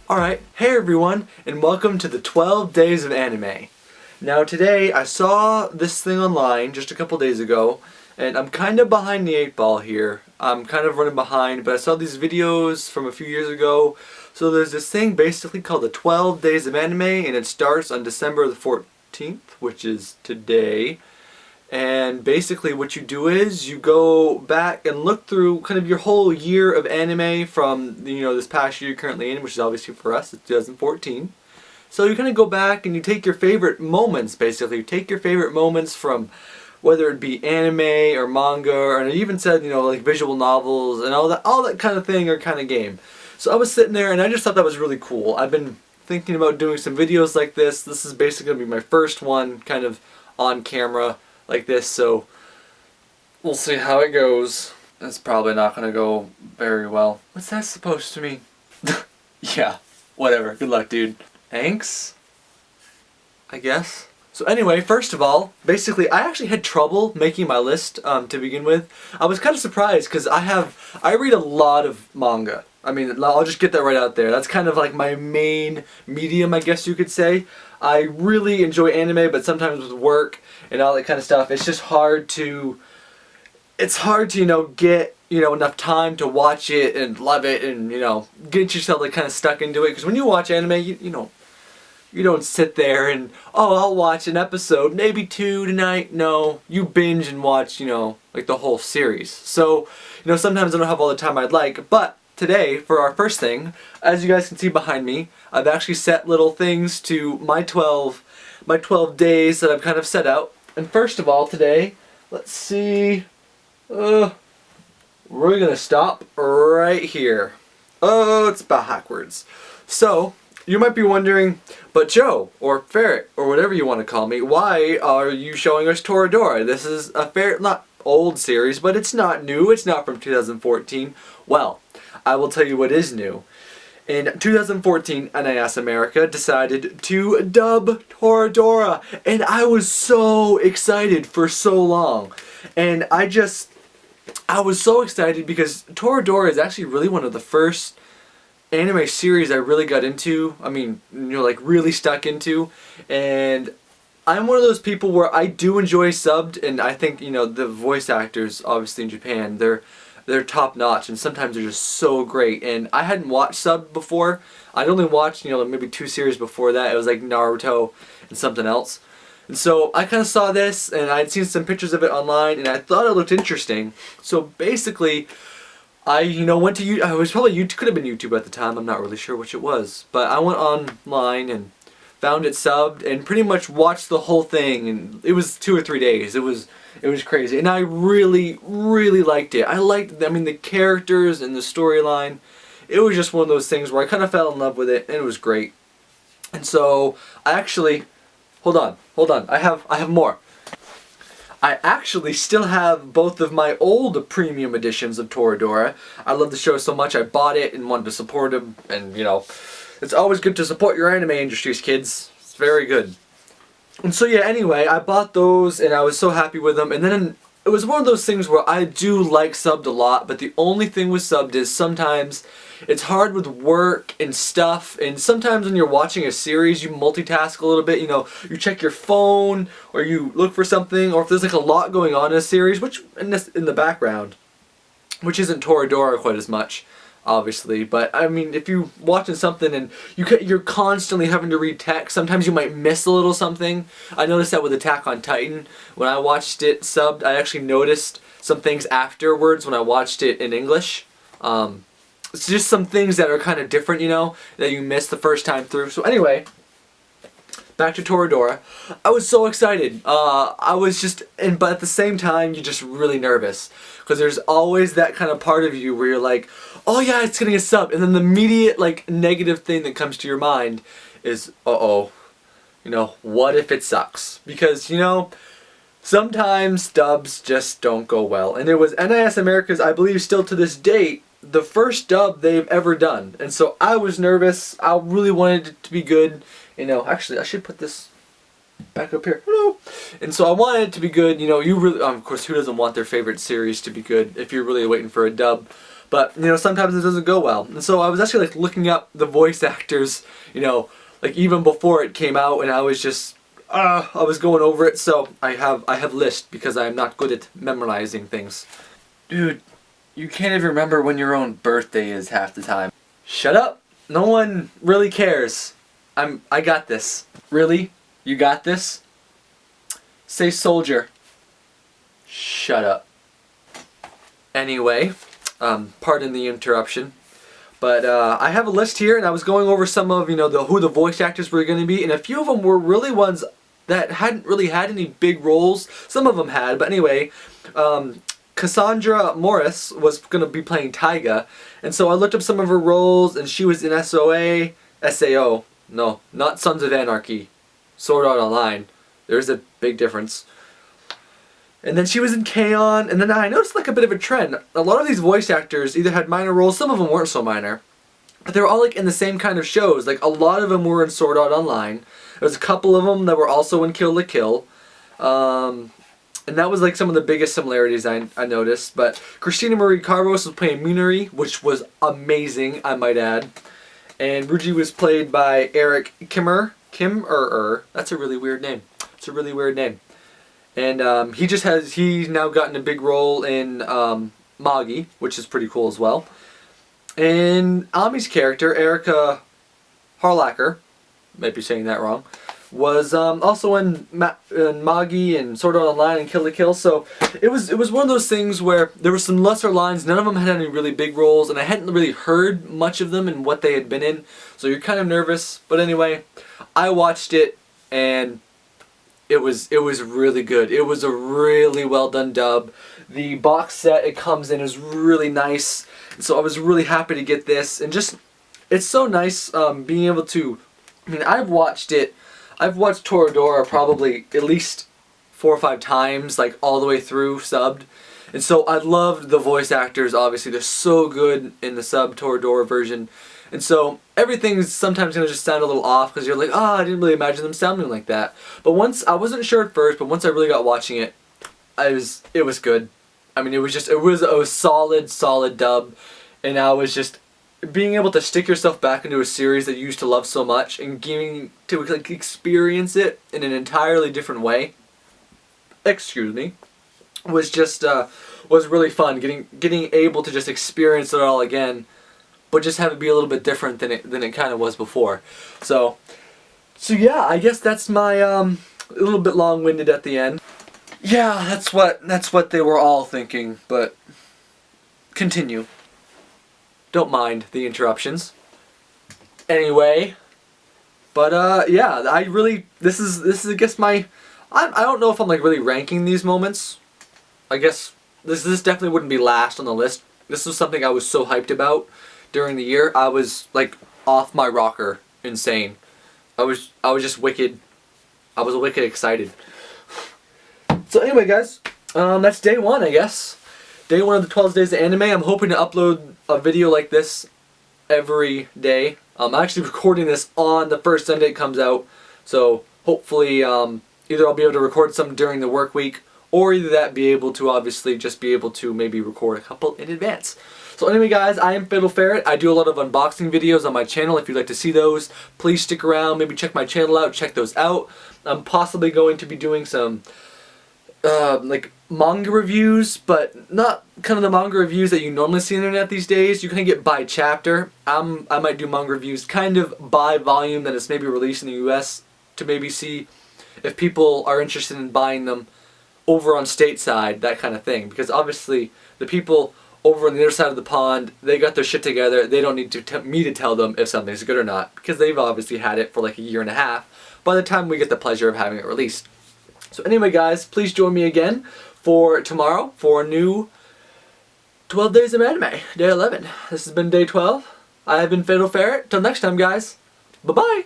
Alright, hey everyone, and welcome to the 12 Days of Anime. Now today, I saw this thing online just a couple days ago, and I'm kind of behind the 8 ball here. I'm kind of running behind, but I saw these videos from a few years ago. So there's this thing basically called the 12 Days of Anime, and it starts on December the 14th, which is today. And basically what you do is you go back and look through kind of your whole year of anime from, this past year you're currently in, which is obviously for us, it's 2014. So you kind of go back and you take your favorite moments, basically. You take your favorite moments from whether it be anime or manga, or I even said, like visual novels and all that kind of thing or kind of game. So I was sitting there and I just thought that was really cool. I've been thinking about doing some videos like this. This is basically going to be my first one kind of on camera like this, so we'll see how it goes. It's probably not going to go very well. What's that supposed to mean? Yeah, whatever. Good luck, dude. Thanks, I guess. So anyway, first of all, basically I actually had trouble making my list to begin with. I was kind of surprised because I read a lot of manga. I mean, I'll just get that right out there. That's kind of like my main medium, I guess you could say. I really enjoy anime, but sometimes with work and all that kind of stuff, it's just hard to, get, enough time to watch it and love it and, get yourself like kind of stuck into it. Because when you watch anime, you don't sit there and, I'll watch an episode, maybe 2 tonight. No, you binge and watch, like the whole series. So, sometimes I don't have all the time I'd like, but today, for our first thing, as you guys can see behind me, I've actually set little things to my 12 days that I've kind of set out. And first of all, today, let's see, we're gonna stop right here. Oh, it's backwards. So, you might be wondering, but Joe, or Ferret, or whatever you want to call me, why are you showing us Toradora? This is a not old series, but it's not new. It's not from 2014. Well, I will tell you what is new. In 2014, NIS America decided to dub Toradora, and I was so excited for so long. And I was so excited because Toradora is actually really one of the first anime series I really got into. I mean, like really stuck into. And I'm one of those people where I do enjoy subbed, and I think, the voice actors, obviously in Japan, they're top notch, and sometimes they're just so great. And I hadn't watched subbed before. I'd only watched, maybe 2 series before that. It was like Naruto and something else. And so I kind of saw this, and I'd seen some pictures of it online, and I thought it looked interesting. So basically, I, went to I was probably YouTube, could have been YouTube at the time. I'm not really sure which it was, but I went online and found it subbed and pretty much watched the whole thing. And it was 2 or 3 days. It was crazy, and I really, really liked it. The characters and the storyline. It was just one of those things where I kind of fell in love with it, and it was great. And so I actually, hold on. I have more. I actually still have both of my old premium editions of Toradora. I love the show so much I bought it and wanted to support them, and it's always good to support your anime industries, kids. It's very good. And so yeah, anyway, I bought those and I was so happy with them. And then it was one of those things where I do like subbed a lot, but the only thing with subbed is sometimes it's hard with work and stuff, and sometimes when you're watching a series you multitask a little bit. You check your phone, or you look for something, or if there's like a lot going on in a series, which in the background, which isn't Toradora quite as much, obviously. But I mean, if you're watching something and you're constantly having to read text, sometimes you might miss a little something. I noticed that with Attack on Titan. When I watched it subbed, I actually noticed some things afterwards when I watched it in English. It's just some things that are kind of different, that you missed the first time through. So anyway, back to Toradora. I was so excited. But at the same time, you're just really nervous. Because there's always that kind of part of you where you're like, oh yeah, it's getting a sub. And then the immediate, negative thing that comes to your mind is, what if it sucks? Because, sometimes dubs just don't go well. And it was NIS America's, I believe still to this date, the first dub they've ever done. And so I was nervous. I really wanted it to be good. Actually, I should put this back up here. Hello. And so I wanted it to be good. You really, of course, who doesn't want their favorite series to be good if you're really waiting for a dub? But, you know, sometimes it doesn't go well. And so I was actually like looking up the voice actors, you know, like even before it came out, and I was just, I was going over it. So I have lists because I am not good at memorizing things. Dude, you can't even remember when your own birthday is half the time. Shut up. No one really cares. I got this. Really? You got this? Say soldier. Shut up. Anyway, pardon the interruption. But I have a list here, and I was going over some of, you know, who the voice actors were going to be, and a few of them were really ones that hadn't really had any big roles. Some of them had, but anyway, Cassandra Morris was going to be playing Taiga, and so I looked up some of her roles, and she was in SAO. No, not Sons of Anarchy. Sword Art Online. There's a big difference. And then she was in K-On! And then I noticed like a bit of a trend. A lot of these voice actors either had minor roles, some of them weren't so minor, but they were all like in the same kind of shows. Like a lot of them were in Sword Art Online. There was a couple of them that were also in Kill la Kill. And that was like some of the biggest similarities I noticed. But Christina Marie Carvos was playing Minori, which was amazing, I might add. And Ruji was played by Eric Kimmer. That's a really weird name. It's a really weird name. And he's now gotten a big role in Magi, which is pretty cool as well. And Ami's character, Erica Harlacher, might be saying that wrong, was also in Magi and Sword Art Online and Kill la Kill. So it was one of those things where there were some lesser lines. None of them had any really big roles, and I hadn't really heard much of them and what they had been in. So you're kind of nervous. But anyway, I watched it, and it was really good. It was a really well done dub. The box set it comes in is really nice. So I was really happy to get this, and just it's so nice being able to. I mean, I've watched Toradora probably at least 4 or 5 times, like all the way through subbed. And so I loved the voice actors. Obviously, they're so good in the sub Toradora version. And so everything's sometimes going to just sound a little off because you're like, I didn't really imagine them sounding like that. But I wasn't sure at first, but once I really got watching it, it was good. I mean, it was a solid dub, and I was just being able to stick yourself back into a series that you used to love so much and getting to like experience it in an entirely different way. Excuse me. Was just was really fun getting able to just experience it all again. But just have it be a little bit different than it kind of was before. So yeah, I guess that's my a little bit long-winded at the end. Yeah, that's what they were all thinking. But continue. Don't mind the interruptions. Anyway, but yeah, this is I guess I don't know if I'm like really ranking these moments. I guess this definitely wouldn't be last on the list. This was something I was so hyped about. During the year, I was like off my rocker, insane. I was just wicked. I was wicked excited. So anyway, guys, that's day 1, I guess. Day 1 of the 12 Days of Anime. I'm hoping to upload a video like this every day. I'm actually recording this on the first Sunday it comes out, so hopefully either I'll be able to record some during the work week, or either that be able to obviously just be able to maybe record a couple in advance. So anyway, guys, I am Fatal Ferret. I do a lot of unboxing videos on my channel. If you'd like to see those, please stick around. Maybe check my channel out. Check those out. I'm possibly going to be doing some like manga reviews, but not kind of the manga reviews that you normally see on the internet these days. You can get by chapter. I might do manga reviews kind of by volume that is maybe released in the US to maybe see if people are interested in buying them over on stateside, that kind of thing. Because obviously the people over on the other side of the pond, they got their shit together. They don't need me to tell them if something's good or not, because they've obviously had it for like a year and a half by the time we get the pleasure of having it released. So anyway, guys, please join me again for tomorrow for a new 12 Days of Anime, Day 11. This has been Day 12. I have been Fatal Ferret. Till next time, guys. Bye-bye.